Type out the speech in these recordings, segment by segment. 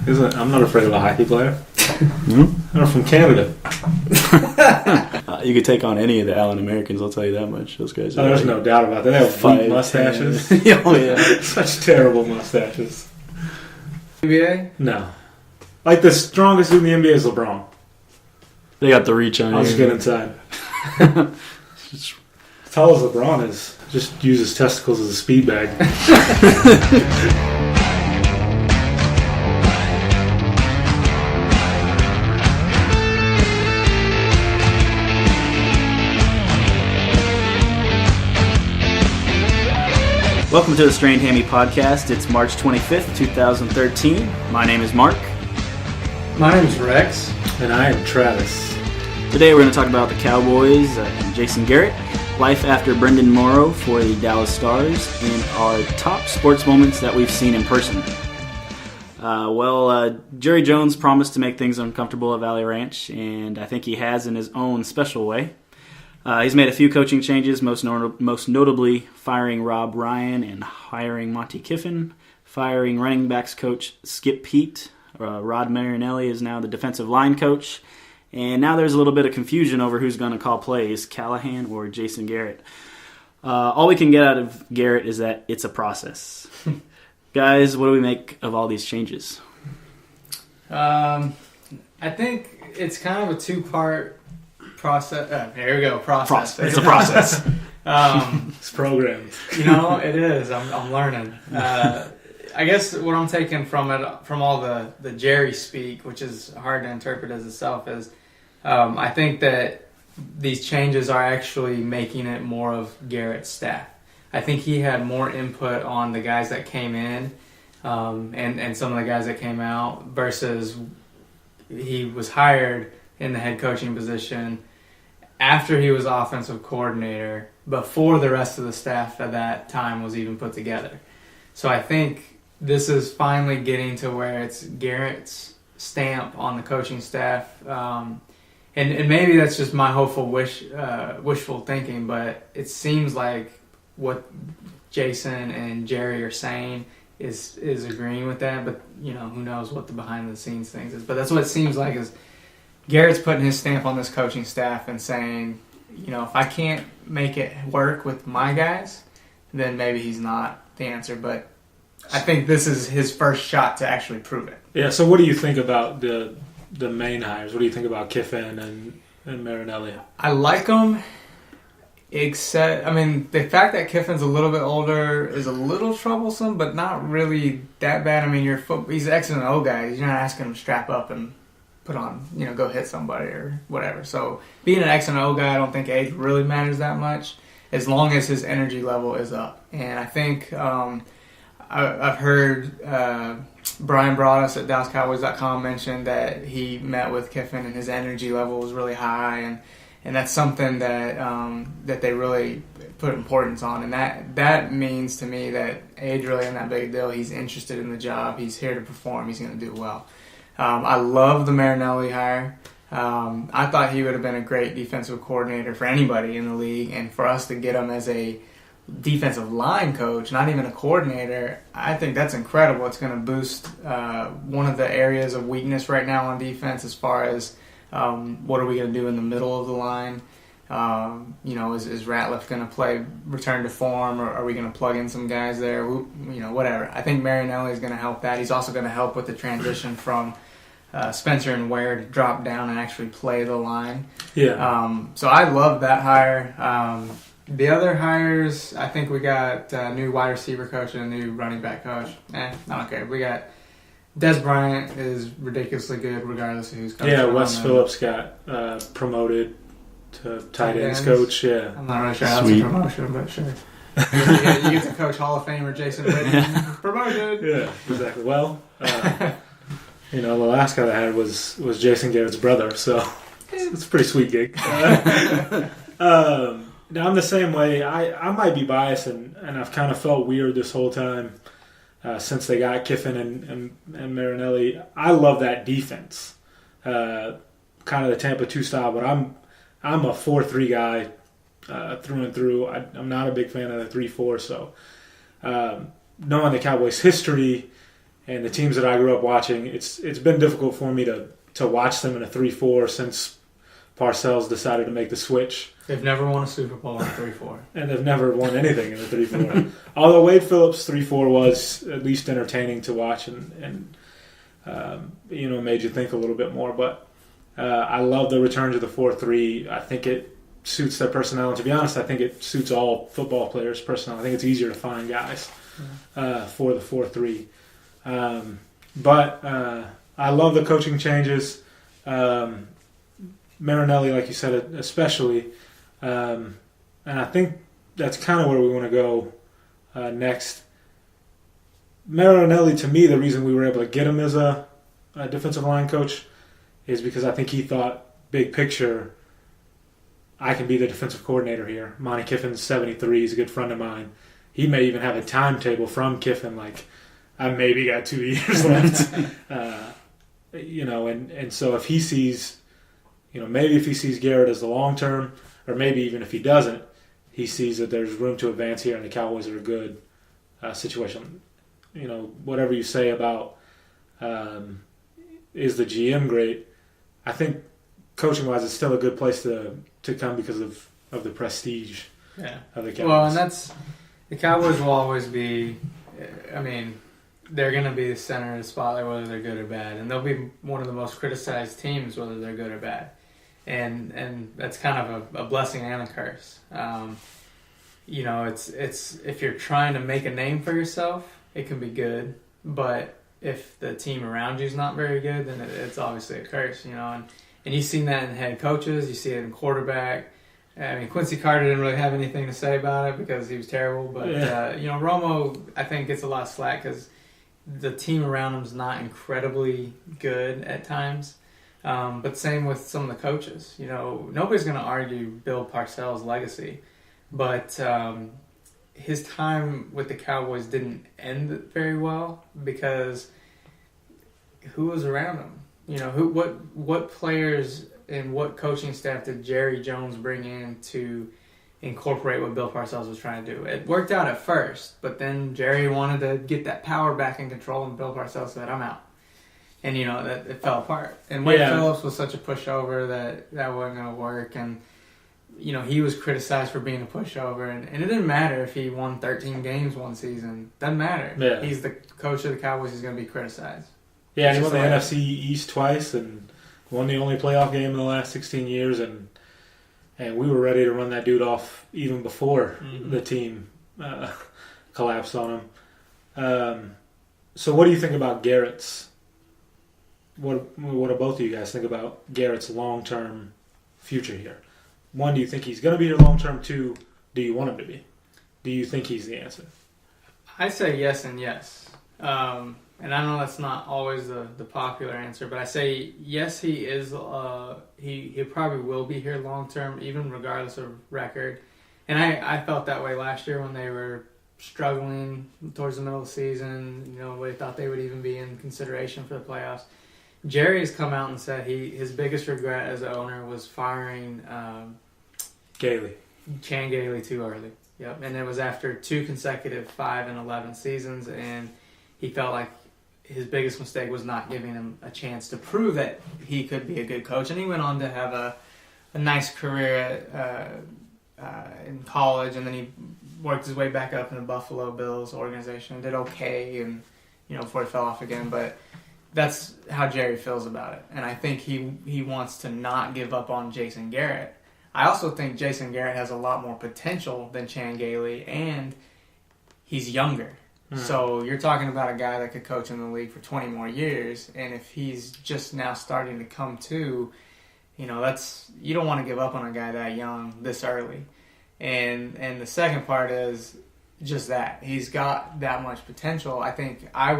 I'm not afraid of a hockey player. Mm-hmm. I'm from Canada. You could take on any of the Allen Americans, I'll tell you that much. Those guys. There's no doubt about that. They have weak mustaches. Oh, yeah. Such terrible mustaches. NBA? No. Like, the strongest dude in the NBA is LeBron. They got the reach on you. I'll just get inside. As tall as LeBron is, just use his testicles as a speed bag. Welcome to the Strained Hammy Podcast. It's March 25th, 2013. My name is Mark. My name is Rex. And I am Travis. Today we're going to talk about the Cowboys and Jason Garrett, life after Brenden Morrow for the Dallas Stars, and our top sports moments that we've seen in person. Jerry Jones promised to make things uncomfortable at Valley Ranch, and I think he has in his own special way. He's made a few coaching changes, most notably firing Rob Ryan and hiring Monty Kiffin, firing running backs coach Skip Peete. Rod Marinelli is now the defensive line coach. And now there's a little bit of confusion over who's going to call plays, Callahan or Jason Garrett. All we can get out of Garrett is that it's a process. Guys, what do we make of all these changes? I think it's kind of a two-part process. Here we go, process. It's a process. It's programmed. It is. I'm learning. I guess what I'm taking from all the Jerry speak, which is hard to interpret as itself, is I think that these changes are actually making it more of Garrett's staff. I think he had more input on the guys that came in and some of the guys that came out versus he was hired in the head coaching position after he was offensive coordinator, before the rest of the staff at that time was even put together. So I think this is finally getting to where it's Garrett's stamp on the coaching staff. And maybe that's just my wishful thinking, but it seems like what Jason and Jerry are saying is agreeing with that. But, who knows what the behind-the-scenes things is. But that's what it seems like is Garrett's putting his stamp on this coaching staff and saying, if I can't make it work with my guys, then maybe he's not the answer. But I think this is his first shot to actually prove it. Yeah, so what do you think about the main hires? What do you think about Kiffin and Marinelli? I like them, except, the fact that Kiffin's a little bit older is a little troublesome, but not really that bad. He's an X and O guy. You're not asking him to strap up and put on, go hit somebody or whatever. So being an X and O guy, I don't think age really matters that much as long as his energy level is up. And I think I've heard Brian Broaddus at DallasCowboys.com mention that he met with Kiffin and his energy level was really high, and that's something that they really put importance on. And that means to me that age really isn't that big a deal. He's interested in the job. He's here to perform. He's going to do well. I love the Marinelli hire. I thought he would have been a great defensive coordinator for anybody in the league, and for us to get him as a defensive line coach, not even a coordinator, I think that's incredible. It's going to boost one of the areas of weakness right now on defense as far as what are we going to do in the middle of the line. Is Ratliff going to play return to form, or are we going to plug in some guys there? Whatever. I think Marinelli is going to help that. He's also going to help with the transition from Spencer and Ware to drop down and actually play the line. Yeah. So I love that hire. The other hires, I think we got a new wide receiver coach and a new running back coach. I don't care. We got Des Bryant is ridiculously good regardless of who's coaching. Yeah, Wes Phillips got promoted to tight ends coach. Yeah. I'm not really sure how that's a promotion, but sure. You get to coach Hall of Famer Jason Witten. Promoted. Yeah, exactly. Well, the last guy I had was Jason Garrett's brother, so it's a pretty sweet gig. I'm the same way. I might be biased, and I've kind of felt weird this whole time since they got Kiffin and Marinelli. I love that defense, kind of the Tampa 2 style, but I'm a 4-3 guy through and through. I'm not a big fan of the 3-4, so knowing the Cowboys' history And the teams that I grew up watching, it's been difficult for me to watch them in a 3-4 since Parcells decided to make the switch. They've never won a Super Bowl in 3-4. And they've never won anything in the 3-4. Although Wade Phillips' 3-4 was at least entertaining to watch and made you think a little bit more. But I love the return to the 4-3. I think it suits their personnel. And to be honest, I think it suits all football players' personnel. I think it's easier to find guys for the 4-3. But I love the coaching changes. Marinelli, like you said, especially. And I think that's kind of where we want to go next. Marinelli, to me, the reason we were able to get him as a defensive line coach is because I think he thought big picture, I can be the defensive coordinator here. Monty Kiffin's 73. He's a good friend of mine. He may even have a timetable from Kiffin, like, I maybe got 2 years left. And so if he sees, maybe if he sees Garrett as the long term, or maybe even if he doesn't, he sees that there's room to advance here and the Cowboys are a good situation. Whatever you say about is the GM great, I think coaching-wise it's still a good place to come because of the prestige of the Cowboys. Well, and the Cowboys will always be, they're going to be the center of the spotlight whether they're good or bad. And they'll be one of the most criticized teams whether they're good or bad. And that's kind of a blessing and a curse. It's if you're trying to make a name for yourself, it can be good. But if the team around you is not very good, then it's obviously a curse, And you've seen that in head coaches. You see it in quarterback. Quincy Carter didn't really have anything to say about it because he was terrible. But, Romo, I think, gets a lot of slack because the team around him is not incredibly good at times. But same with some of the coaches. Nobody's going to argue Bill Parcells' legacy. But his time with the Cowboys didn't end very well because who was around him? What players and what coaching staff did Jerry Jones bring in to incorporate what Bill Parcells was trying to do? It worked out at first, but then Jerry wanted to get that power back in control, and Bill Parcells said, I'm out. And, that it fell apart. And Wade Phillips was such a pushover that wasn't going to work. And, he was criticized for being a pushover. And it didn't matter if he won 13 games one season. Doesn't matter. Yeah. He's the coach of the Cowboys. He's going to be criticized. Yeah, and he won the NFC East twice and won the only playoff game in the last 16 years. And we were ready to run that dude off even before the team collapsed on him. So what do you think about Garrett's? What do both of you guys think about Garrett's long-term future here? One, do you think he's going to be your long-term? Two, do you want him to be? Do you think he's the answer? I say yes and yes. And I know that's not always the popular answer, but I say yes, he is. He probably will be here long-term, even regardless of record. And I felt that way last year when they were struggling towards the middle of the season. They thought they would even be in consideration for the playoffs. Jerry has come out and said his biggest regret as an owner was firing Chan Gailey too early. Yep, and it was after 2 consecutive 5-11 seasons, and he felt like his biggest mistake was not giving him a chance to prove that he could be a good coach. And he went on to have a nice career in college, and then he worked his way back up in the Buffalo Bills organization and did okay, and before he fell off again, but. That's how Jerry feels about it. And I think he wants to not give up on Jason Garrett. I also think Jason Garrett has a lot more potential than Chan Gailey, and he's younger. So you're talking about a guy that could coach in the league for 20 more years, and if he's just now starting to come to, you don't want to give up on a guy that young this early. And the second part is just that. He's got that much potential. I think I'd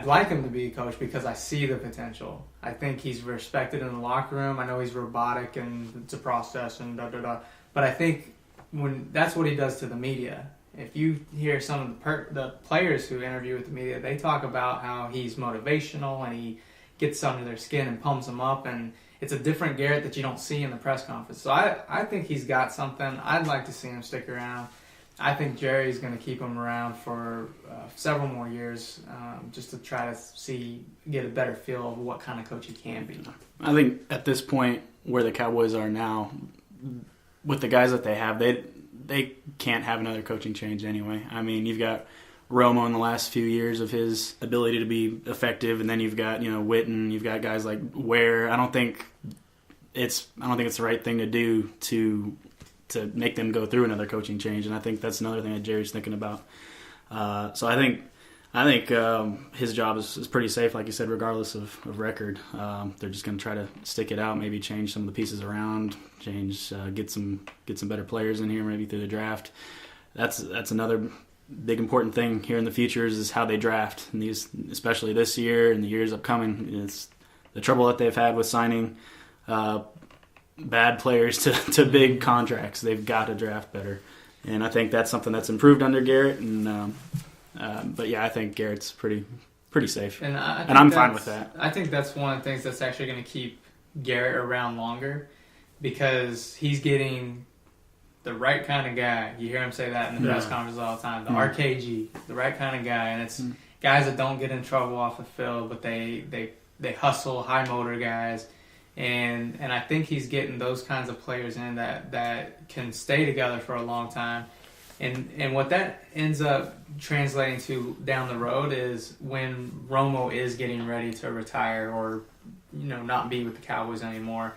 like him to be a coach because I see the potential. I think he's respected in the locker room. I know he's robotic and it's a process and da-da-da. But I think that's what he does to the media. If you hear some of the players who interview with the media, they talk about how he's motivational and he gets under their skin and pumps them up. And it's a different Garrett that you don't see in the press conference. So I think he's got something. I'd like to see him stick around. I think Jerry's going to keep him around for several more years, just to try to get a better feel of what kind of coach he can be. I think at this point where the Cowboys are now, with the guys that they have, they can't have another coaching change anyway. I mean, you've got Romo in the last few years of his ability to be effective, and then you've got Witten, you've got guys like Ware. I don't think it's the right thing to do to make them go through another coaching change, and I think that's another thing that Jerry's thinking about. So I think his job is pretty safe, like you said, regardless of record. They're just going to try to stick it out, maybe change some of the pieces around, get some better players in here, maybe through the draft. That's another big important thing here in the future is how they draft, and especially this year and the years upcoming. It's the trouble that they've had with signing bad players to big contracts. They've got to draft better, and I think that's something that's improved under Garrett. And but yeah, I think Garrett's pretty safe, and I'm fine with that. I think that's one of the things that's actually going to keep Garrett around longer, because he's getting the right kind of guy. You hear him say that in the press conferences all the time. The RKG, the right kind of guy, and it's guys that don't get in trouble off the field, but they hustle, high motor guys. And I think he's getting those kinds of players in that can stay together for a long time. And what that ends up translating to down the road is when Romo is getting ready to retire or not be with the Cowboys anymore,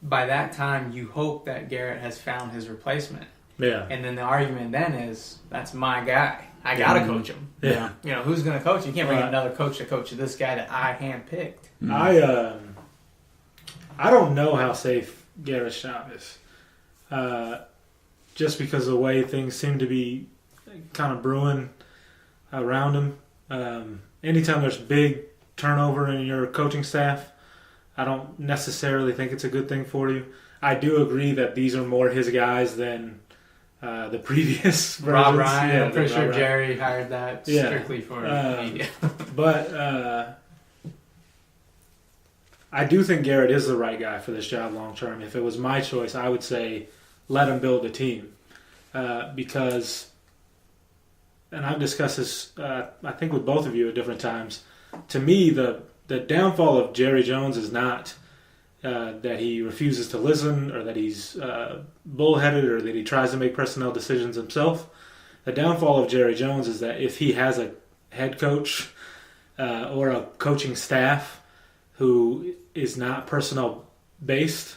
by that time you hope that Garrett has found his replacement. Yeah. And then the argument then is, that's my guy. I got to coach him. Yeah. Who's going to coach him? You can't bring another coach to coach this guy that I handpicked. I don't know how safe Garrett's job is. Just because of the way things seem to be kind of brewing around him. Anytime there's big turnover in your coaching staff, I don't necessarily think it's a good thing for you. I do agree that these are more his guys than the previous versions. Rob Ryan, I'm pretty sure Jerry hired that strictly for media. But I do think Garrett is the right guy for this job long term. If it was my choice, I would say let him build a team. Because, and I've discussed this, I think with both of you at different times, to me, the downfall of Jerry Jones is not that he refuses to listen or that he's bullheaded or that he tries to make personnel decisions himself. The downfall of Jerry Jones is that if he has a head coach or a coaching staff who is not personnel based,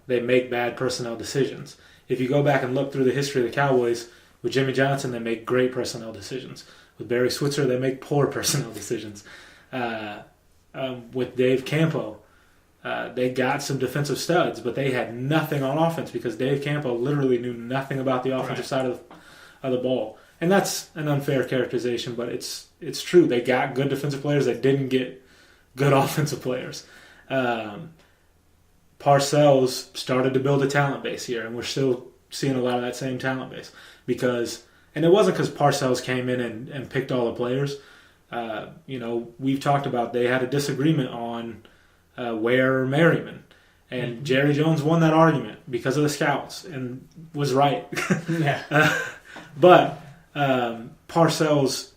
they make bad personnel decisions. If you go back and look through the history of the Cowboys, with Jimmy Johnson, they make great personnel decisions. With Barry Switzer, they make poor personnel decisions. With Dave Campo, they got some defensive studs, but they had nothing on offense because Dave Campo literally knew nothing about the offensive side of the ball. And that's an unfair characterization, but it's true. They got good defensive players. They didn't get good offensive players. Parcells started to build a talent base here, and we're still seeing a lot of that same talent base. And it wasn't because Parcells came in and picked all the players. We've talked about they had a disagreement on Ware or Merriman. And Jerry Jones won that argument because of the scouts and was right. But Parcells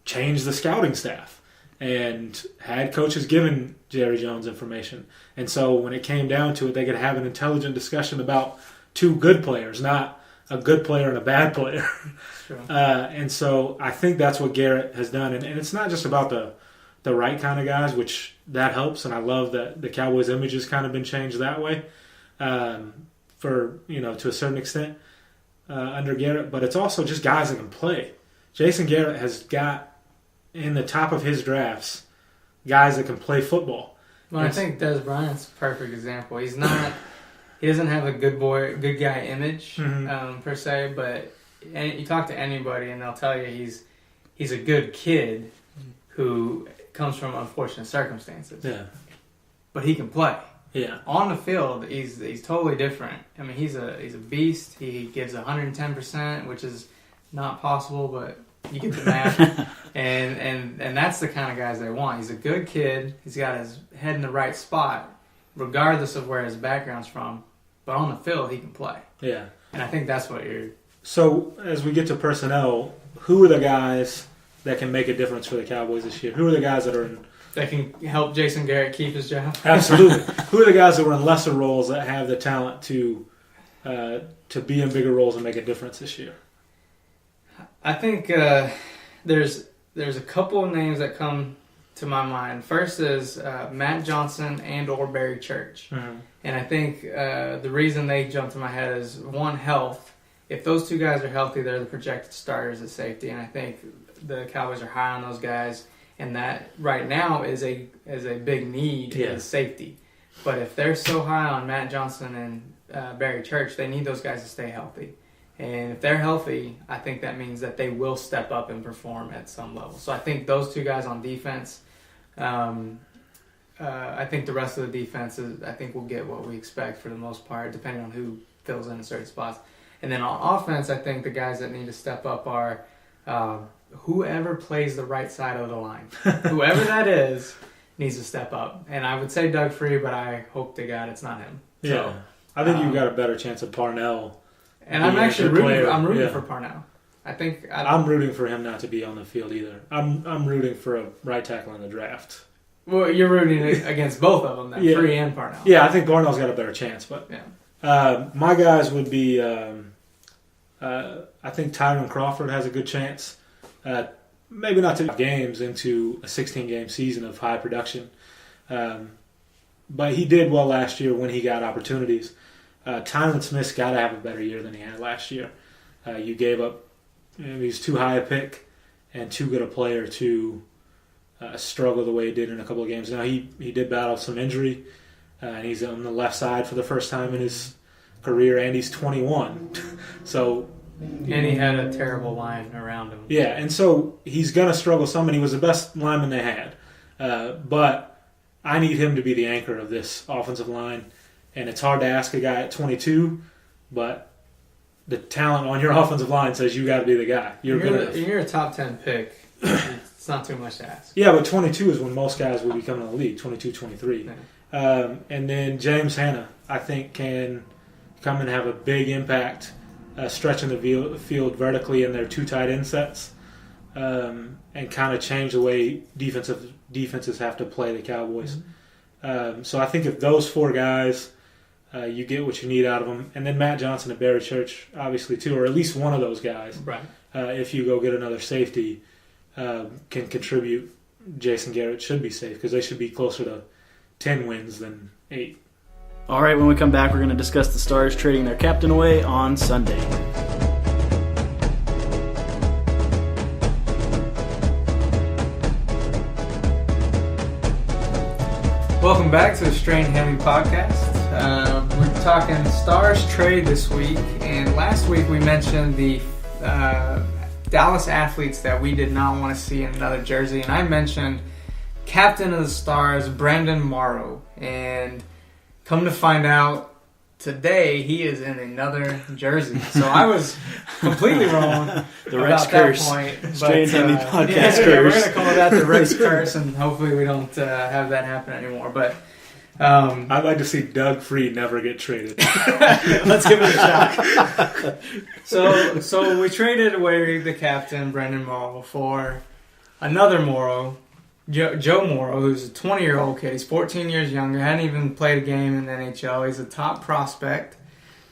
changed the scouting staff and had coaches giving Jerry Jones information. And so when it came down to it, they could have an intelligent discussion about two good players, not a good player and a bad player. Sure. And so I think that's what Garrett has done. And it's not just about the right kind of guys, which that helps. And I love that the Cowboys' image has kind of been changed that way to a certain extent under Garrett. But it's also just guys that can play. Jason Garrett has got in the top of his drafts guys that can play football. Well, I think Des Bryant's a perfect example. He doesn't have a good guy image per se, but you talk to anybody and they'll tell you he's a good kid who comes from unfortunate circumstances. Yeah, but he can play. Yeah, on the field he's totally different. I mean, he's a beast. He gives 110%, which is not possible, but you get the math. and that's the kind of guys they want. He's a good kid. He's got his head in the right spot, regardless of where his background's from. But on the field, he can play. Yeah. And I think that's what So as we get to personnel, who are the guys that can make a difference for the Cowboys this year? Who are the guys that are in... That can help Jason Garrett keep his job? Absolutely. Who are the guys that were in lesser roles that have the talent to be in bigger roles and make a difference this year? I think there's a couple of names that come to my mind. First is Matt Johnson and or Barry Church. Mm-hmm. And I think the reason they jump to my head is, one, health. If those two guys are healthy, they're the projected starters at safety. And I think the Cowboys are high on those guys. And that right now is a big need is safety. But if they're so high on Matt Johnson and Barry Church, they need those guys to stay healthy. And if they're healthy, I think that means that they will step up and perform at some level. So I think those two guys on defense, I think the rest of the defense I think we'll get what we expect for the most part, depending on who fills in certain spots. And then on offense, I think the guys that need to step up are whoever plays the right side of the line. Whoever that is needs to step up. And I would say Doug Free, but I hope to God it's not him. Yeah. So, I think you've got a better chance of Parnell. And I'm actually rooting for Parnell. I'm rooting for him not to be on the field either. I'm rooting for a right tackle in the draft. Well, you're rooting against both of them, then, yeah. Free and Parnell. Yeah, I think Parnell's got a better chance. But my guys would be, I think Tyron Crawford has a good chance. Maybe not to games into a 16-game season of high production. But he did well last year when he got opportunities. Tyron Smith's got to have a better year than he had last year. You gave up, he's too high a pick and too good a player to struggle the way he did in a couple of games. Now, he did battle some injury, and he's on the left side for the first time in his career, and he's 21. So, and he had a terrible line around him. Yeah, and so he's going to struggle some, and he was the best lineman they had. But I need him to be the anchor of this offensive line. And it's hard to ask a guy at 22, but the talent on your offensive line says you got to be the guy. You're a top 10 pick. It's not too much to ask. Yeah, but 22 is when most guys will be coming in the league, 22, 23. Yeah. And then James Hanna, I think, can come and have a big impact stretching the field vertically in their two tight end sets and kind of change the way defenses have to play the Cowboys. Mm-hmm. So I think if those four guys, you get what you need out of them. And then Matt Johnson and Barry Church, obviously, too, or at least one of those guys. Right. If you go get another safety, can contribute. Jason Garrett should be safe because they should be closer to 10 wins than 8. All right, when we come back, we're going to discuss the Stars trading their captain away on Sunday. Welcome back to the Strain Heavy Podcast. We're talking Stars trade this week, and last week we mentioned the Dallas athletes that we did not want to see in another jersey, and I mentioned captain of the Stars, Brenden Morrow, and come to find out today he is in another jersey. So I was completely wrong the about that point. Strain Heavy Podcast curse. We're going to call that the race curse, and hopefully we don't have that happen anymore. But I'd like to see Doug Free never get traded. Let's give it a shot. So we traded away the captain, Brenden Morrow, for another Morrow, Joe Morrow, who's a 20-year-old kid. He's 14 years younger, hadn't even played a game in the NHL. He's a top prospect,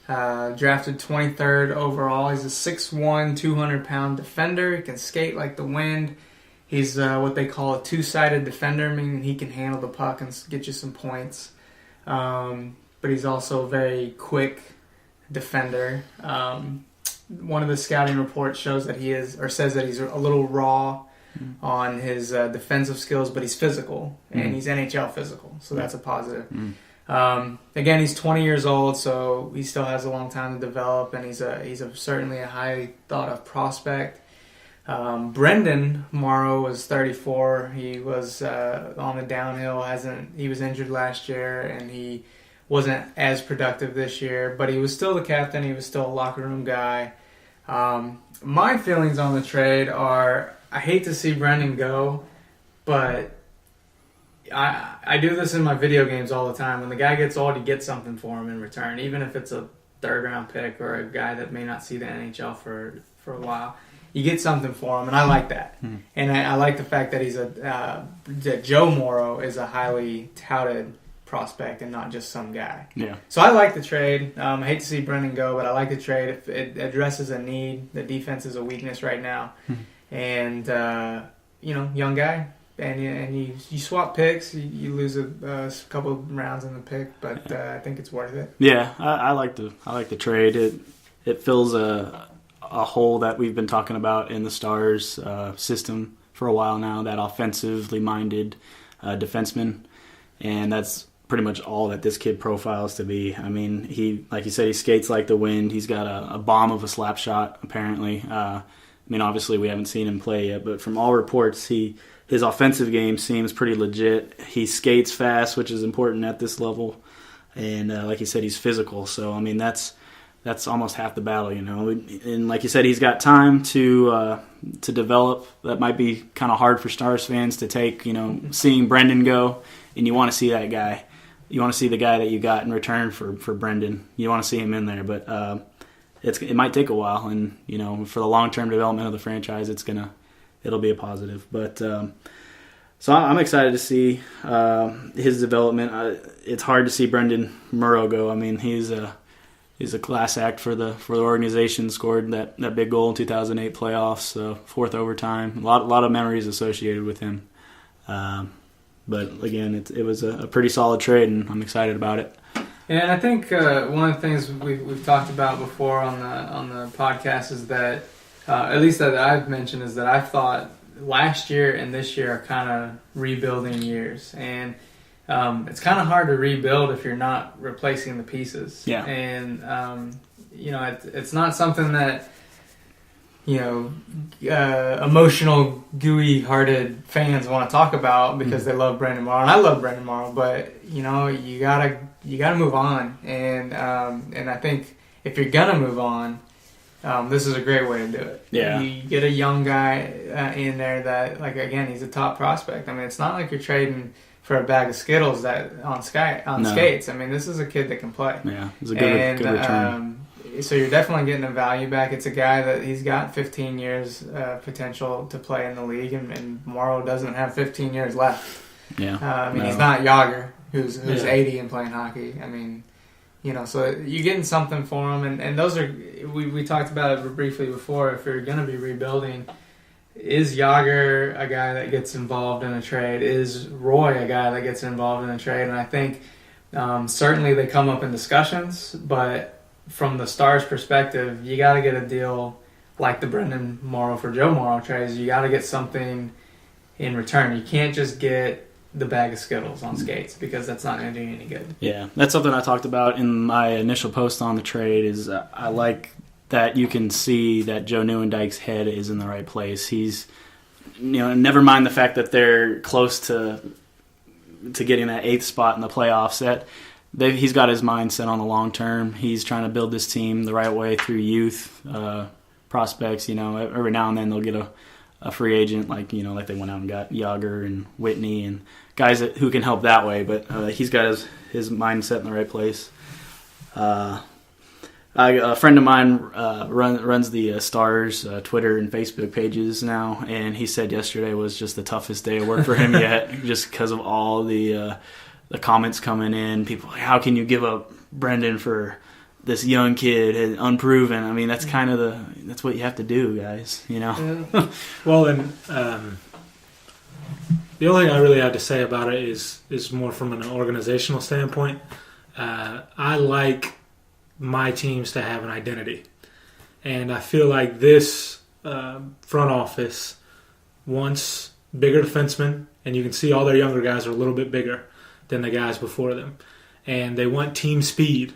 drafted 23rd overall. He's a 6'1", 200-pound defender. He can skate like the wind. He's what they call a two-sided defender, meaning he can handle the puck and get you some points. But he's also a very quick defender. One of the scouting reports shows that he is, or says that he's a little raw on his defensive skills, but he's physical, and he's NHL physical, so that's a positive. Again, he's 20 years old, so he still has a long time to develop, and he's certainly a highly thought of prospect. Brenden Morrow was 34. He was on the downhill. He was injured last year, and he wasn't as productive this year, but he was still the captain. He was still a locker room guy. My feelings on the trade are, I hate to see Brenden go, but I do this in my video games all the time. When the guy gets old, you get something for him in return, even if it's a third-round pick or a guy that may not see the NHL for a while. You get something for him, and I like that. And I like the fact that that Joe Morrow is a highly touted prospect and not just some guy. Yeah. So I like the trade. I hate to see Brenden go, but I like the trade. It addresses a need. The defense is a weakness right now. And, young guy. And you swap picks. You lose a couple of rounds in the pick, but I think it's worth it. Yeah, I like the trade. It fills a hole that we've been talking about in the Stars system for a while now, that offensively minded defenseman. And that's pretty much all that this kid profiles to be. I mean, he, like you said, he skates like the wind. He's got a bomb of a slap shot, apparently. I mean, obviously we haven't seen him play yet, but from all reports, his offensive game seems pretty legit. He skates fast, which is important at this level. And like you said, he's physical. So, I mean, that's almost half the battle, And like you said, he's got time to develop. That might be kind of hard for Stars fans to take, seeing Brenden go, and you want to see that guy. You want to see the guy that you got in return for Brenden. You want to see him in there, but it might take a while, and for the long-term development of the franchise, it'll be a positive. But so I'm excited to see his development. It's hard to see Brenden Morrow go. I mean, he's a class act for the organization. Scored that big goal in 2008 playoffs, fourth overtime. A lot of memories associated with him. But again, it was a pretty solid trade, and I'm excited about it. And I think one of the things we've talked about before on the podcast is that, at least that I've mentioned, is that I thought last year and this year are kind of rebuilding years, and it's kind of hard to rebuild if you're not replacing the pieces. Yeah. And it's not something that emotional, gooey-hearted fans want to talk about because they love Brenden Morrow, and I love Brenden Morrow. But you gotta move on, and I think if you're gonna move on, this is a great way to do it. Yeah. You get a young guy in there that, like, again, he's a top prospect. I mean, it's not like you're trading for a bag of Skittles on skates. I mean, this is a kid that can play. Yeah, it's a good return. So you're definitely getting a value back. It's a guy that he's got 15 years potential to play in the league, and Morrow doesn't have 15 years left. Yeah. He's not Yager, who's 80 and playing hockey. I mean, so you're getting something for him, and those are we talked about it briefly before. If you're going to be rebuilding, is Yager a guy that gets involved in a trade? Is Roy a guy that gets involved in a trade? And I think certainly they come up in discussions, but from the Stars' perspective, you got to get a deal like the Brenden Morrow for Joe Morrow trades. You got to get something in return. You can't just get the bag of Skittles on skates because that's not going to do you any good. Yeah, that's something I talked about in my initial post on the trade. Is I like that you can see that Joe Nieuwendyke's head is in the right place. He's, never mind the fact that they're close to getting that 8th spot in the playoffs. He's got his mind set on the long term. He's trying to build this team the right way through youth prospects. Every now and then they'll get a free agent, like they went out and got Yager and Whitney and guys who can help that way. But he's got his mind set in the right place. A friend of mine runs the Stars Twitter and Facebook pages now, and he said yesterday was just the toughest day of work for him yet, just because of all the comments coming in. People like, how can you give up Brenden for this young kid, unproven? I mean, that's kind of that's what you have to do, guys. Yeah. Well, and the only thing I really have to say about it is more from an organizational standpoint. I like my teams to have an identity, and I feel like this front office wants bigger defensemen, and you can see all their younger guys are a little bit bigger than the guys before them, and they want team speed,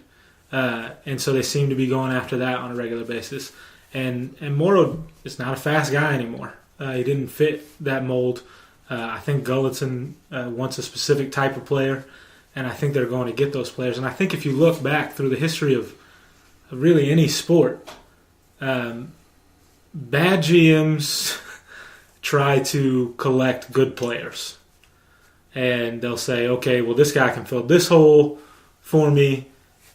and so they seem to be going after that on a regular basis. And Morrow is not a fast guy anymore. He didn't fit that mold. I think Gulletson wants a specific type of player, and I think they're going to get those players. And I think if you look back through the history of really any sport, bad GMs try to collect good players. And they'll say, okay, well, this guy can fill this hole for me,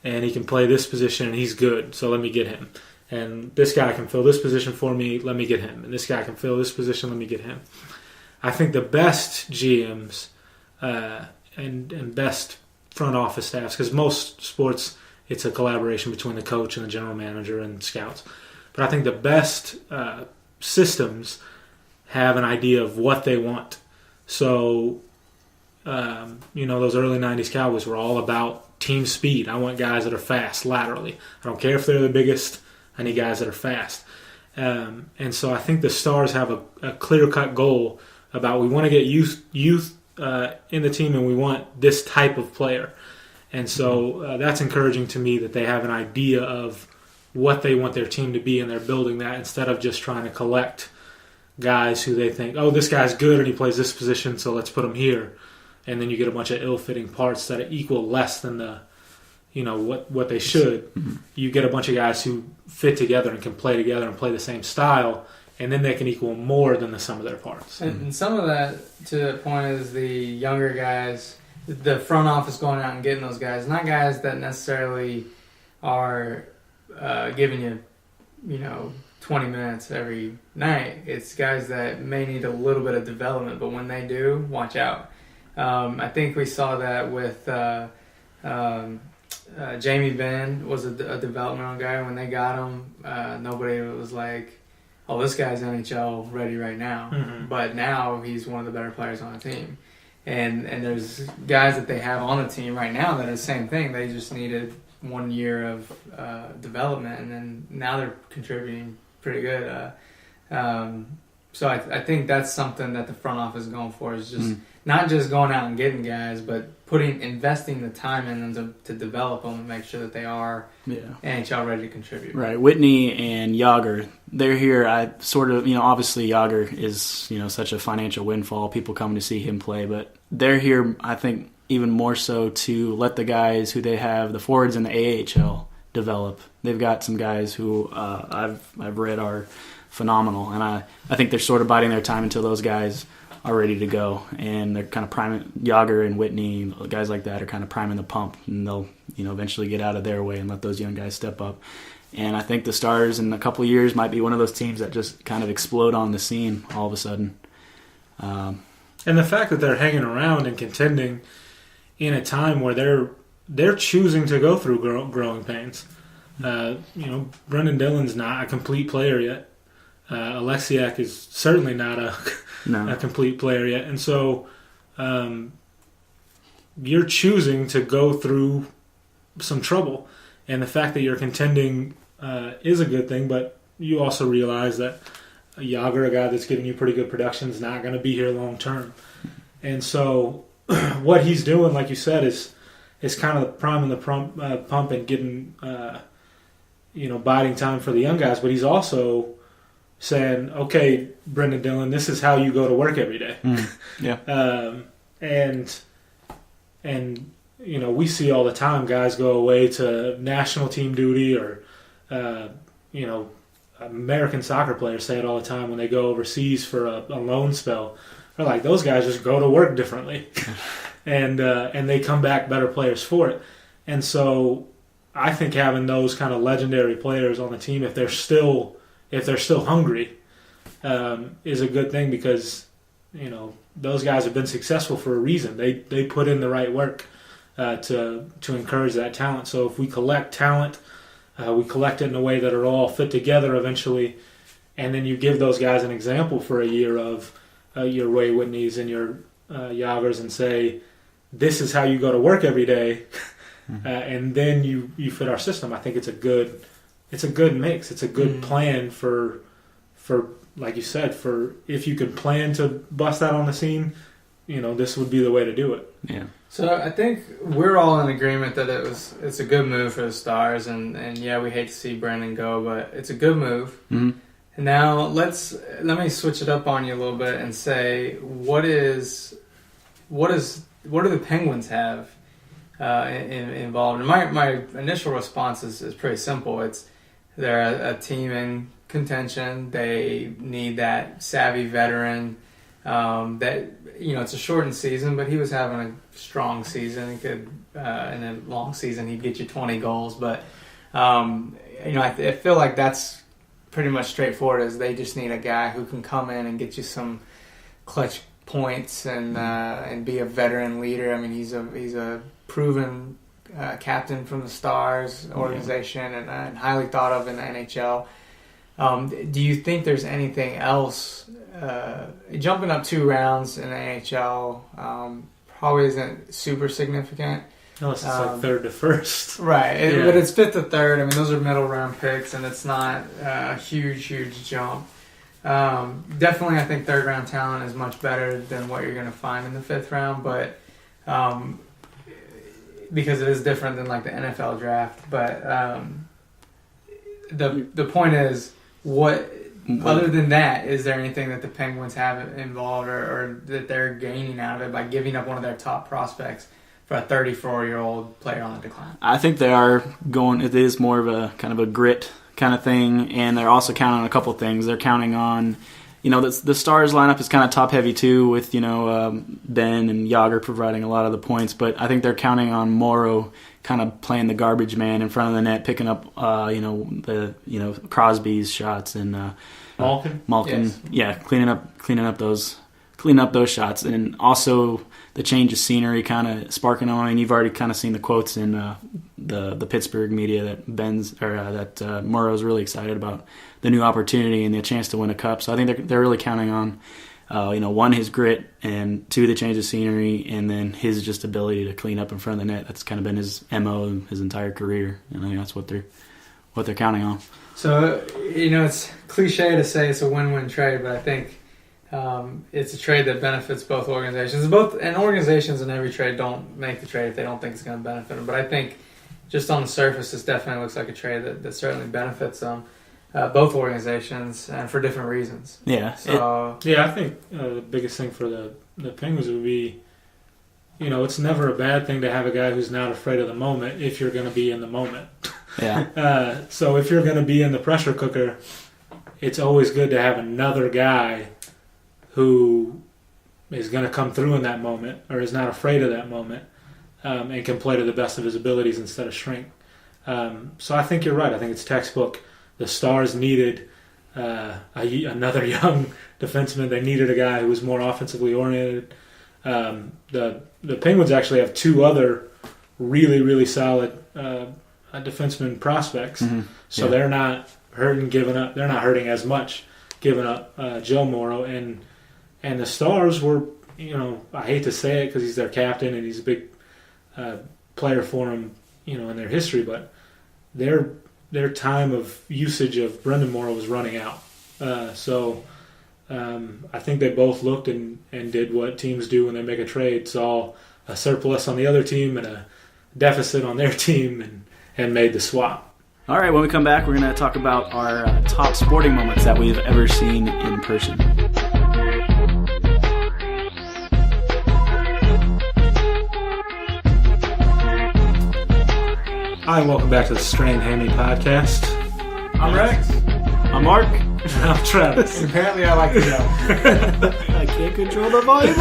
and he can play this position, and he's good, so let me get him. And this guy can fill this position for me, let me get him. And this guy can fill this position, let me get him. I think the best GMs and best front office staffs, because most sports, it's a collaboration between the coach and the general manager and scouts. But I think the best systems have an idea of what they want. So, those early 90s Cowboys were all about team speed. I want guys that are fast laterally. I don't care if they're the biggest. I need guys that are fast. And so I think the Stars have a clear-cut goal about we want to get youth in the team, and we want this type of player. And so that's encouraging to me that they have an idea of what they want their team to be, and they're building that instead of just trying to collect guys who they think, oh, this guy's good and he plays this position, so let's put him here. And then you get a bunch of ill-fitting parts that equal less than what they should. Mm-hmm. You get a bunch of guys who fit together and can play together and play the same style, and then they can equal more than the sum of their parts. And some of that, to the point, is the younger guys, the front office going out and getting those guys, not guys that necessarily are giving you, 20 minutes every night. It's guys that may need a little bit of development, but when they do, watch out. I think we saw that with Jamie Benn was a developmental guy. When they got him, nobody was like, oh, this guy's NHL ready right now. Mm-hmm. But now he's one of the better players on the team. And there's guys that they have on the team right now that are the same thing. They just needed 1 year of development, and then now they're contributing pretty good. So I think that's something that the front office is going for, is just not just going out and getting guys, but investing the time in them to develop them and make sure that they are NHL ready to contribute. Right. Whitney and Yager, they're here. I sort of, obviously Yager is, such a financial windfall, people coming to see him play, but they're here, I think, even more so to let the guys who they have, the forwards in the AHL, develop. They've got some guys who I've read are phenomenal, and I think they're sort of biding their time until those guys are ready to go, and they're kind of priming. Yager and Whitney, guys like that, are kind of priming the pump, and they'll eventually get out of their way and let those young guys step up. And I think the Stars in a couple of years might be one of those teams that just kind of explode on the scene all of a sudden. And the fact that they're hanging around and contending in a time where they're choosing to go through growing pains. Brenden Dillon's not a complete player yet. Alexiak is certainly not a complete player yet. And so you're choosing to go through some trouble. And the fact that you're contending is a good thing, but you also realize that Yager, a guy that's giving you pretty good production, is not going to be here long term. And so what he's doing, like you said, is kind of priming the pump and getting biding time for the young guys. But he's also saying, okay, Brenden Dillon, this is how you go to work every day. And we see all the time guys go away to national team duty, or American soccer players say it all the time when they go overseas for a loan spell. They're like, those guys just go to work differently, and they come back better players for it. And so I think having those kind of legendary players on the team, if they're still hungry, is a good thing, because those guys have been successful for a reason. They put in the right work to encourage that talent. So if we collect talent, we collect it in a way that are all fit together eventually, and then you give those guys an example for a year of your Ray Whitneys and your Yagers, and say, this is how you go to work every day, and then you fit our system. I think it's a good mix. It's a good plan for like you said, for if you could plan to bust out on the scene, this would be the way to do it. Yeah. So I think we're all in agreement that it's a good move for the Stars, and we hate to see Brenden go, but it's a good move. Mm-hmm. And now let me switch it up on you a little bit and say, what do the Penguins have involved? And my initial response is pretty simple. They're a team in contention. They need that savvy veteran That it's a shortened season, but he was having a strong season. He could in a long season he'd get you 20 goals. But I feel like that's pretty much straightforward. As they just need a guy who can come in and get you some clutch points and be a veteran leader. I mean, he's a proven captain from the Stars organization and highly thought of in the NHL. Do you think there's anything else? Jumping up 2 rounds in the NHL probably isn't super significant. Unless it's like third to first. Right, but it's fifth to third. I mean, those are middle round picks, and it's not a huge jump. Definitely, I think third round talent is much better than what you're going to find in the fifth round, but because it is different than like the NFL draft. But the point is, other than that, is there anything that the Penguins have involved or that they're gaining out of it by giving up one of their top prospects for a 34-year-old player on the decline? I think they are going. It is more of a kind of a grit kind of thing, and they're also counting on a couple things. They're counting on, the Stars lineup is kind of top heavy too, with Ben and Jágr providing a lot of the points. But I think they're counting on Morrow kind of playing the garbage man in front of the net, picking up Crosby's shots and Malkin, yes. cleaning up those shots, and also the change of scenery kind of sparking on. And you've already kind of seen the quotes in the Pittsburgh media that Morrow's really excited about the new opportunity and the chance to win a cup. So I think they're really counting on one, his grit, and two, the change of scenery, and then his just ability to clean up in front of the net. That's kind of been his MO his entire career, and I think that's what they're counting on. So it's cliche to say it's a win-win trade, but I think it's a trade that benefits both organizations. And organizations in every trade don't make the trade if they don't think it's going to benefit them. But I think just on the surface, this definitely looks like a trade that certainly benefits them, both organizations, and for different reasons. Yeah. So I think the biggest thing for the Penguins would be, it's never a bad thing to have a guy who's not afraid of the moment if you're going to be in the moment. Yeah. So if you're going to be in the pressure cooker, it's always good to have another guy who is going to come through in that moment or is not afraid of that moment and can play to the best of his abilities instead of shrink. So I think you're right. I think it's textbook. The Stars needed another young defenseman. They needed a guy who was more offensively oriented. The Penguins actually have 2 other really, really solid defenseman prospects. Mm-hmm. So they're not giving up. They're not hurting as much giving up Joe Morrow. And the Stars were, I hate to say it because he's their captain and he's a big player for them, in their history, but their time of usage of Brenden Morrow was running out. So I think they both looked and did what teams do when they make a trade. Saw a surplus on the other team and a deficit on their team and made the swap. All right, when we come back, we're going to talk about our top sporting moments that we've ever seen in person. Hi, and welcome back to the Strained Hammy Podcast. I'm Rex. I'm Mark. And I'm Travis. Apparently I like to go. I can't control the volume.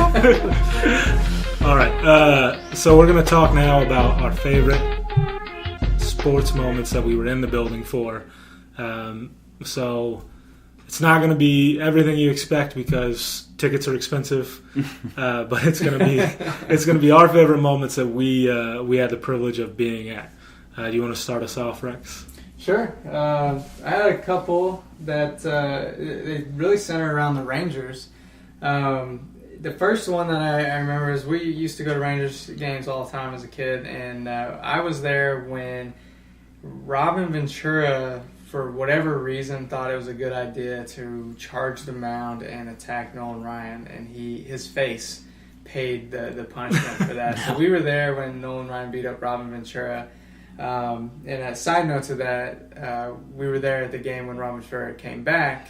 All right, so we're going to talk now about our favorite sports moments that we were in the building for. So it's not going to be everything you expect because tickets are expensive, but it's going to be our favorite moments that we had the privilege of being at. Do you want to start us off, Rex? Sure. I had a couple that they really center around the Rangers. The first one that I remember is we used to go to Rangers games all the time as a kid, and I was there when Robin Ventura, for whatever reason, thought it was a good idea to charge the mound and attack Nolan Ryan, and his face paid the punishment for that. So we were there when Nolan Ryan beat up Robin Ventura. And a side note to that, we were there at the game when Robin Ventura came back,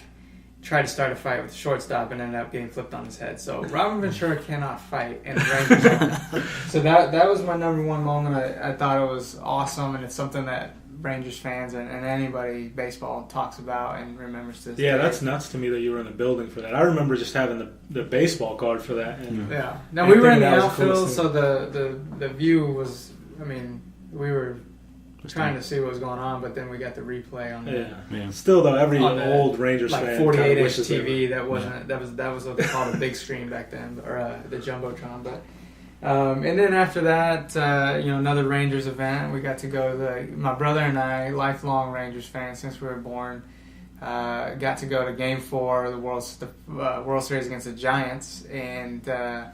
tried to start a fight with the shortstop, and ended up getting flipped on his head. So Robin Ventura cannot fight in the Rangers. So that was my number one moment. I thought it was awesome, and it's something that Rangers fans and anybody baseball talks about and remembers this. Yeah, day. that's nuts to me that you were in the building for that. I remember just having the baseball card for that. And, Yeah. Now we were in the that was the outfield, coolest so the view was. I mean, we were trying to see what was going on, but then we got the replay on the Still though, every on the, old Rangers like fan 48-inch wishes TV that wasn't that was what they called a big screen back then, or the jumbotron. But and then after that, another Rangers event. We got to go to my brother and I, lifelong Rangers fans since we were born. Got to go to Game 4 of the World Series against the Giants, and it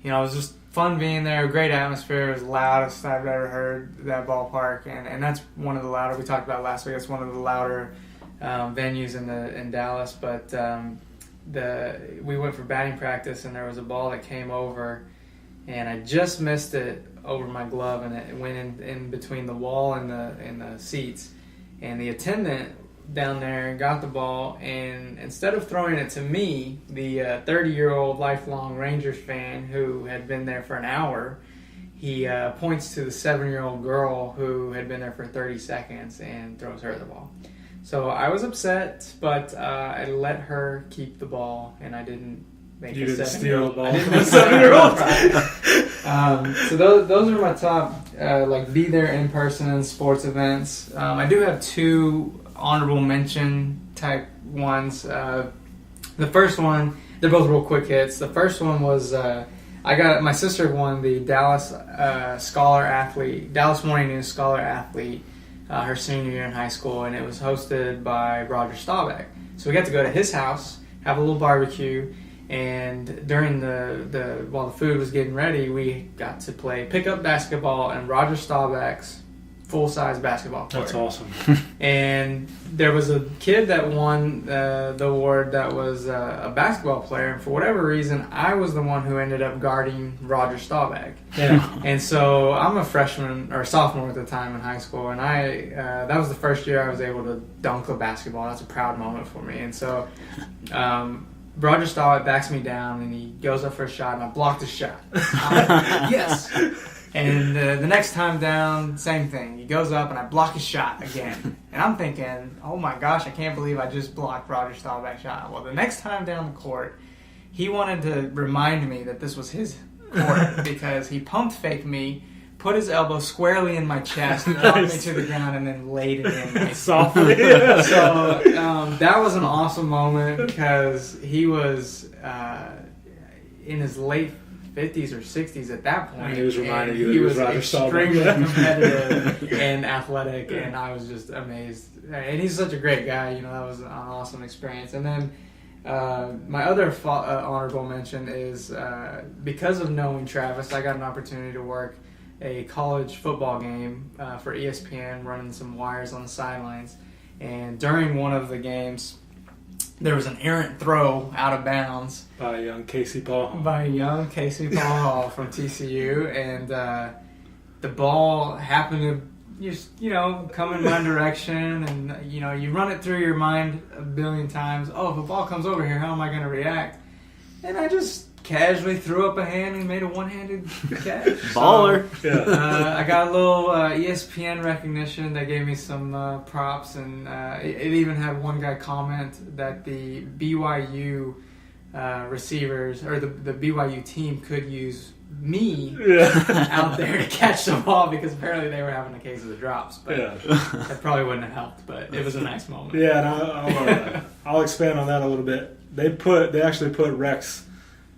was just fun being there. Great atmosphere. It was the loudest I've ever heard that ballpark, and that's one of the louder. We talked about last week. It's one of the louder venues in Dallas. But we went for batting practice, and there was a ball that came over, and I just missed it over my glove, and it went in between the wall and the seats, and the attendant down there and got the ball, and instead of throwing it to me, the 30-year-old lifelong Rangers fan who had been there for an hour, he points to the 7-year-old girl who had been there for 30 seconds and throws her the ball. So I was upset, but I let her keep the ball, and I didn't make you a didn't 7-year-old. steal the ball I didn't from make a 7-year-old. So those are my top, be there in person and sports events. I do have 2 honorable mention type ones. The first one, they're both real quick hits. The first one was my sister won the Dallas Morning News Scholar Athlete her senior year in high school, and it was hosted by Roger Staubach. So we got to go to his house, have a little barbecue, and during while the food was getting ready, we got to play pickup basketball and Roger Staubach's full-size basketball court. That's awesome. And there was a kid that won the award that was a basketball player, and for whatever reason, I was the one who ended up guarding Roger Staubach. Yeah. And so I'm a freshman or sophomore at the time in high school, and that was the first year I was able to dunk the basketball. That's a proud moment for me. And so Roger Staubach backs me down, and he goes up for a shot, and I blocked his shot. Yes. And the next time down, same thing. He goes up, and I block his shot again. And I'm thinking, oh my gosh, I can't believe I just blocked Roger Staubach's shot. Well, the next time down the court, he wanted to remind me that this was his court because he pump faked me, put his elbow squarely in my chest, dropped me to the ground, and then laid it in. Softly. So that was an awesome moment because he was in his late 50s or 60s at that point. And he was reminding you that he was Roger extremely Staubach. competitive and athletic, and I was just amazed. And he's such a great guy. That was an awesome experience. And then my other honorable mention is because of knowing Travis, I got an opportunity to work a college football game for ESPN, running some wires on the sidelines. And during one of the games, there was an errant throw out of bounds By young Casey Paul. Hall from TCU, and the ball happened to come in my direction, and you run it through your mind a billion times. Oh, if a ball comes over here, how am I going to react? And I just casually threw up a hand and made a one-handed catch. Baller. Yeah. I got a little ESPN recognition. They gave me some props, and it even had one guy comment that the BYU receivers or the BYU team could use me out there to catch the ball because apparently they were having a case of the drops. But that probably wouldn't have helped. But it was a nice moment. Yeah, and I'll expand on that a little bit. They actually put Rex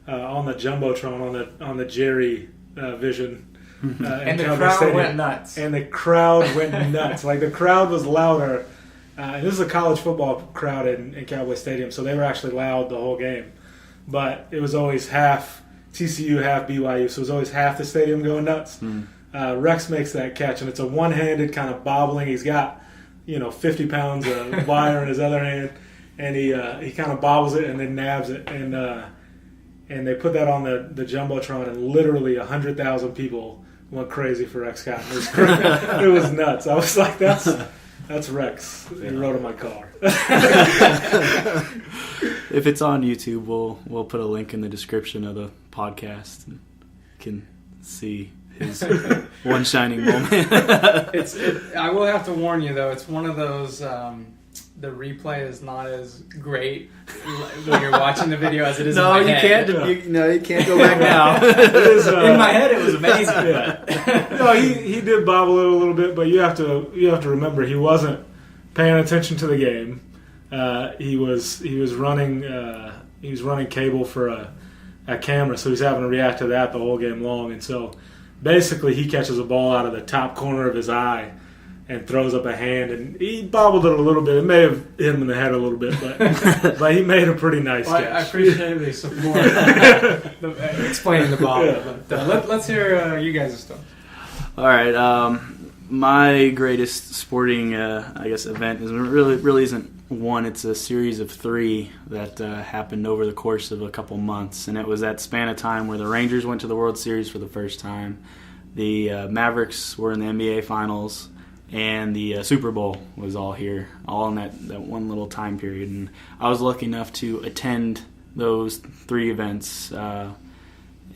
on the jumbotron on the Jerry Vision, and the crowd went nuts. And the crowd went nuts. Like the crowd was louder. This is a college football crowd in Cowboy Stadium, so they were actually loud the whole game. But it was always half TCU, half BYU, so it was always half the stadium going nuts. Rex makes that catch, and it's a one-handed kind of bobbling. He's got 50 pounds of wire in his other hand, and he kind of bobbles it and then nabs it, and they put that on the jumbotron, and literally 100,000 people went crazy for Rex Scott. It was crazy. It was nuts. I was like, that's Rex. He rode in my car. If it's on YouTube, we'll put a link in the description of the podcast. And you can see his one shining moment. I will have to warn you though. It's one of those. The replay is not as great when you're watching the video as it is in my head. You can't go back now. In my head, it was amazing. No, he did bobble it a little bit, but you have to remember he wasn't paying attention to the game. He was running cable for a camera, so he's having to react to that the whole game long. And so basically, he catches a ball out of the top corner of his eye and throws up a hand, and he bobbled it a little bit. It may have hit him in the head a little bit, but he made a pretty nice catch. I appreciate the support. Explaining the bobble. Yeah. But let's hear you guys' stuff. All right. My greatest sporting, event is really isn't one. It's a series of 3 that happened over the course of a couple months, and it was that span of time where the Rangers went to the World Series for the first time, the Mavericks were in the NBA Finals, and the Super Bowl was all here, all in that one little time period. And I was lucky enough to attend those 3 events, and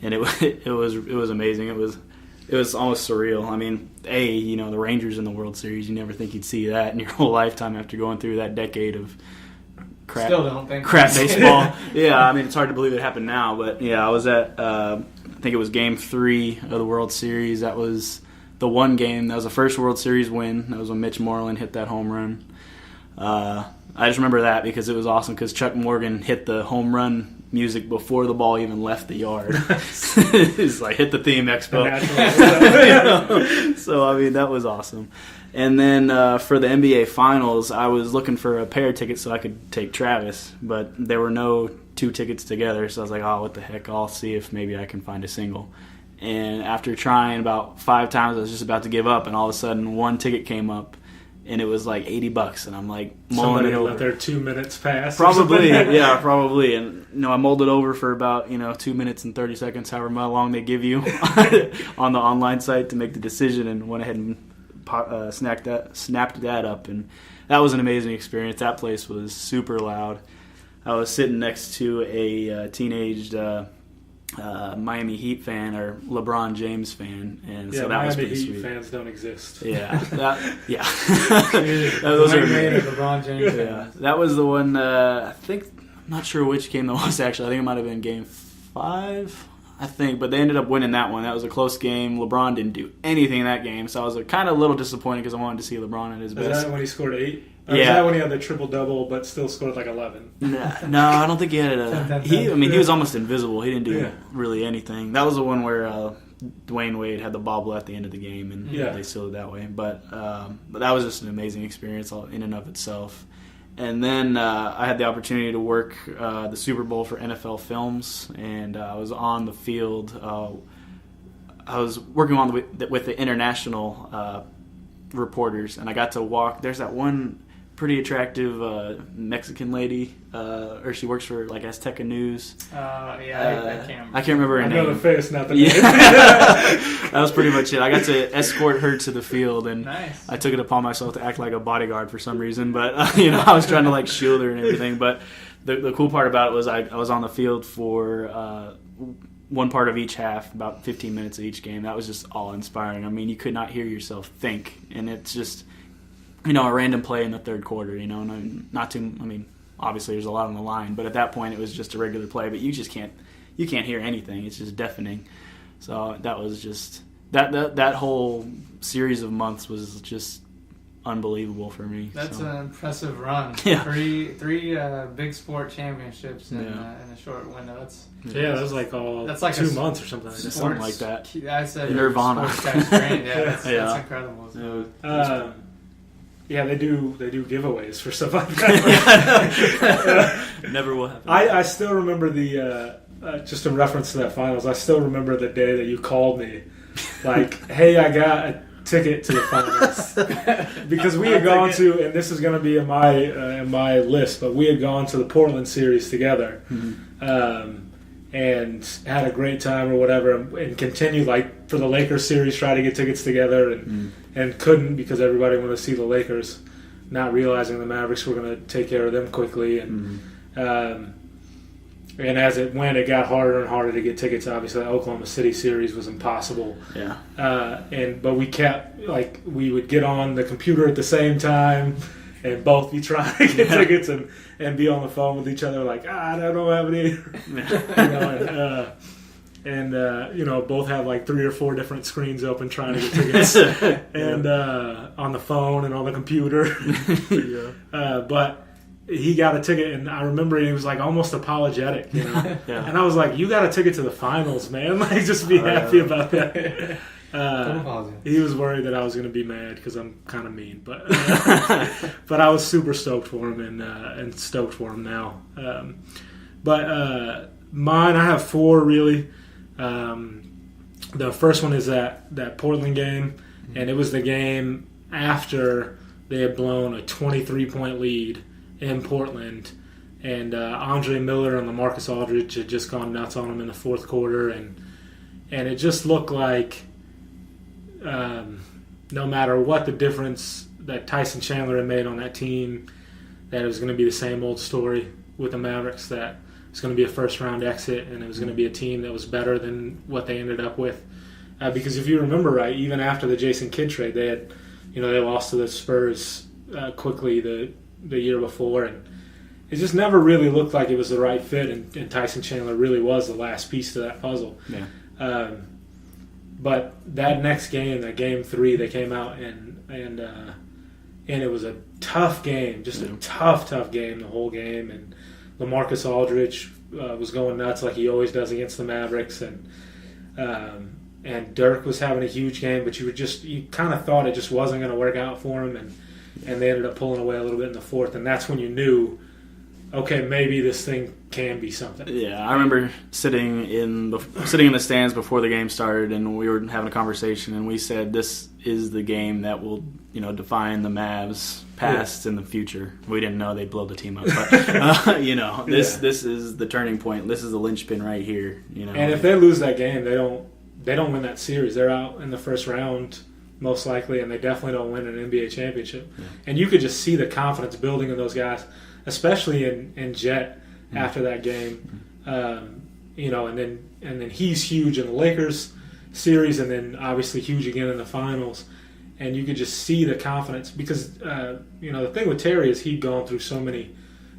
it was amazing. It was almost surreal. I mean, the Rangers in the World Series, you never think you'd see that in your whole lifetime after going through that decade of crap. Still don't think crap baseball. Yeah, I mean, it's hard to believe it happened now, but yeah, I was at I think it was Game 3 of the World Series. That was the one game. That was the first World Series win. That was when Mitch Moreland hit that home run. I just remember that because it was awesome because Chuck Morgan hit the home run music before the ball even left the yard. It's like, hit the theme, Expo. So, I mean, that was awesome. And then for the NBA Finals, I was looking for a pair of tickets so I could take Travis, but there were no 2 tickets together, so I was like, oh, what the heck, I'll see if maybe I can find a single. And after trying about 5 times, I was just about to give up, and all of a sudden, 1 ticket came up, and it was like $80, and I'm like mulling it over. Let their 2 minutes pass. Probably, yeah, probably. And I mulled it over for about 2 minutes and 30 seconds, however long they give you on the online site to make the decision, and went ahead and snapped that up, and that was an amazing experience. That place was super loud. I was sitting next to a teenaged Miami Heat fan or LeBron James fan, and so that Miami was pretty Heat sweet. Fans don't exist. Yeah, those Those are LeBron James. Yeah, that was the one. I think I'm not sure which game that was actually. I think it might have been Game 5. I think, but they ended up winning that one. That was a close game. LeBron didn't do anything in that game, so I was kind of a little disappointed because I wanted to see LeBron at his best. Is that when he scored 8? Or Yeah. Is that when he had the triple-double but still scored like 11? No, I don't think he had it. He was almost invisible. He didn't do really anything. That was the one where Dwayne Wade had the bobble at the end of the game, and they sealed it that way. But that was just an amazing experience in and of itself. And then I had the opportunity to work the Super Bowl for NFL Films, and I was on the field. I was working with the international reporters, and I got to walk. There's that one pretty attractive Mexican lady, or she works for Azteca News. I can't remember her name. I know the face, not the name. That was pretty much it. I got to escort her to the field, and Nice. I took it upon myself to act like a bodyguard for some reason. But I was trying to shield her and everything. But the cool part about it was I was on the field for one part of each half, about 15 minutes of each game. That was just awe-inspiring. I mean, you could not hear yourself think, and it's just a random play in the third quarter. Not too. I mean, obviously there's a lot on the line, but at that point it was just a regular play. But you just can't hear anything. It's just deafening. So that was just that whole series of months was just unbelievable for me. That's an impressive run. Yeah. Three big sport championships in a short window. That was like 2 months or something. Something like that. I said Nirvana. Sports guy's brain. That's incredible. They do giveaways for stuff like that. Never will happen. I still remember the just in reference to that finals. I still remember the day that you called me, hey, I got a ticket to the finals because we had gone to, and this is going to be in my list, but we had gone to the Portland series together, and had a great time or whatever, and continued for the Lakers series, try to get tickets together, and couldn't because everybody wanted to see the Lakers, not realizing the Mavericks were going to take care of them quickly, and And as it went, it got harder and harder to get tickets. Obviously, the Oklahoma City series was impossible. Yeah. But we kept, we would get on the computer at the same time and both be trying to get tickets and be on the phone with each other I don't have any. Both have 3 or 4 different screens open trying to get tickets. And on the phone and on the computer. But he got a ticket, and I remember he was almost apologetic, Yeah. And I was like, "You got a ticket to the finals, man! Just be happy about that." He was worried that I was going to be mad because I'm kind of mean, but I was super stoked for him and stoked for him now. Mine, I have 4 really. The first one is that Portland game, and it was the game after they had blown a 23-point lead in Portland, and Andre Miller and LaMarcus Aldridge had just gone nuts on him in the fourth quarter, and it just looked like no matter what the difference that Tyson Chandler had made on that team, that it was going to be the same old story with the Mavericks, that it was going to be a first-round exit, and it was going to be a team that was better than what they ended up with. Because if you remember right, even after the Jason Kidd trade, they had, they lost to the Spurs quickly the year before, and it just never really looked like it was the right fit, and Tyson Chandler really was the last piece to that puzzle. Yeah. But that next game, that game 3, they came out and it was a tough game, just a tough game the whole game, and LaMarcus Aldridge was going nuts like he always does against the Mavericks, and Dirk was having a huge game, but you kind of thought it just wasn't going to work out for him, and they ended up pulling away a little bit in the fourth, and that's when you knew, okay, maybe this thing can be something. Yeah, I remember sitting in the stands before the game started, and we were having a conversation, and we said this is the game that will, define the Mavs past and the future. We didn't know they'd blow the team up, but this is the turning point. This is the linchpin right here. And if they lose that game, they don't win that series. They're out in the first round most likely, and they definitely don't win an NBA championship. Yeah. And you could just see the confidence building in those guys, especially in Jet after that game. And then he's huge in the Lakers series, and then obviously huge again in the finals. And you could just see the confidence because the thing with Terry is he'd gone through so many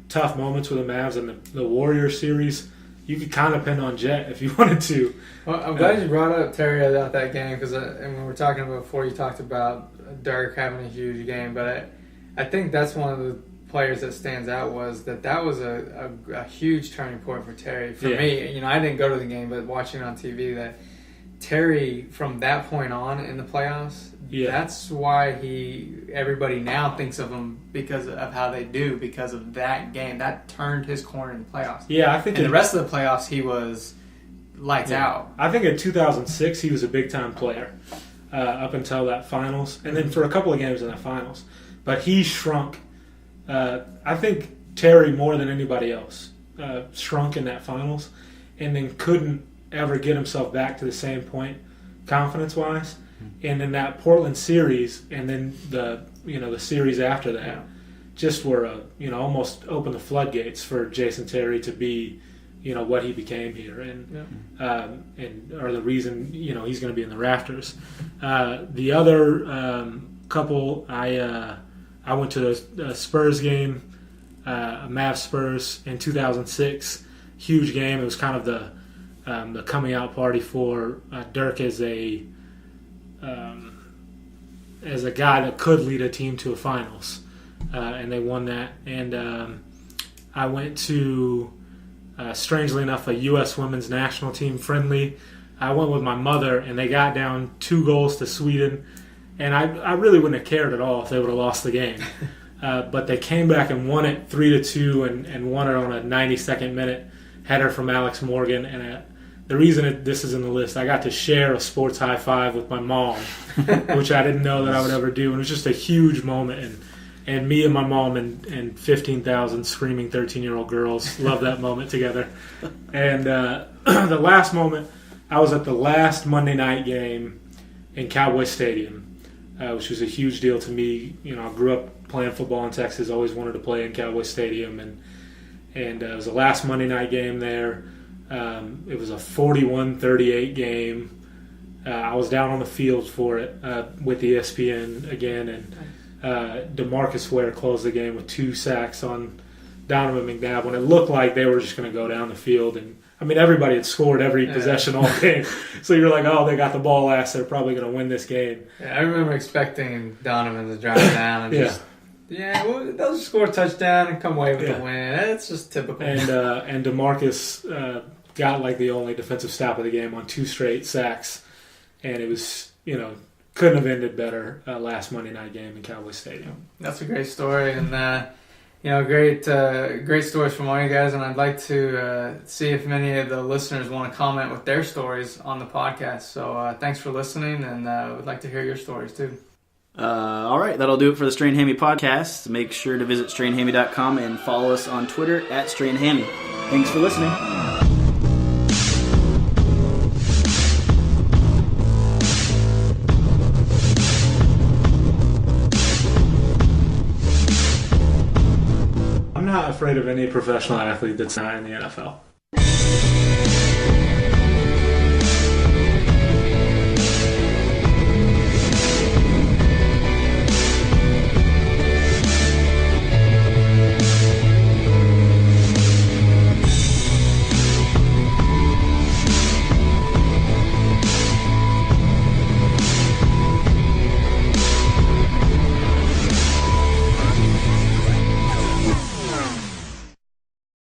tough moments with the Mavs, and the Warriors series, you could kind of depend on Jet if you wanted to. Well, I'm glad you brought up Terry about that game, because when we were talking about before, you talked about Dirk having a huge game, but I think that's one of the players that stands out was a huge turning point for Terry. For me, I didn't go to the game, but watching on TV, that Terry from that point on in the playoffs, that's why everybody now thinks of him because of how they do, because of that game. That turned his corner in the playoffs. Yeah, I think in the rest of the playoffs he was lights out. I think in 2006 he was a big time player up until that finals, and then for a couple of games in that finals. But he shrunk. I think Terry more than anybody else shrunk in that finals, and then couldn't ever get himself back to the same point confidence wise. And in that Portland series, and then the series after that, just were almost opened the floodgates for Jason Terry to be what he became here, and or the reason he's going to be in the rafters. The other couple, I went to a Spurs game, Mavs Spurs in 2006, huge game. It was kind of the coming out party for Dirk as a guy that could lead a team to a finals, and they won that. And I went to, strangely enough, a U.S. women's national team friendly. I went with my mother, and they got down 2 goals to Sweden, and I really wouldn't have cared at all if they would have lost the game. But they came back and won it 3-2, and won it on a 92nd minute header from Alex Morgan. And the reason this is in the list, I got to share a sports high five with my mom, which I didn't know that I would ever do. And it was just a huge moment. And me and my mom and 15,000 screaming 13-year-old girls loved that moment together. And the last moment, I was at the last Monday night game in Cowboys Stadium, which was a huge deal to me. I grew up playing football in Texas, always wanted to play in Cowboys Stadium. and it was the last Monday night game there. It was a 41-38 game. I was down on the field for it with ESPN again, and DeMarcus Ware closed the game with 2 sacks on Donovan McNabb when it looked like they were just going to go down the field. And I mean, everybody had scored every possession all game, so you're like, oh, they got the ball last. They're probably going to win this game. Yeah, I remember expecting Donovan to drive down and just. Yeah, well, they'll just score a touchdown and come away with the win. It's just typical. And DeMarcus got like the only defensive stop of the game on 2 straight sacks, and it was, couldn't have ended better last Monday night game in Cowboys Stadium. That's a great story, and great stories from all you guys. And I'd like to see if many of the listeners want to comment with their stories on the podcast. So thanks for listening, and we'd like to hear your stories too. All right, that'll do it for the Strainhammy podcast. Make sure to visit strainhammy.com and follow us on Twitter at strainhammy. Thanks for listening. I'm not afraid of any professional athlete that's not in the NFL.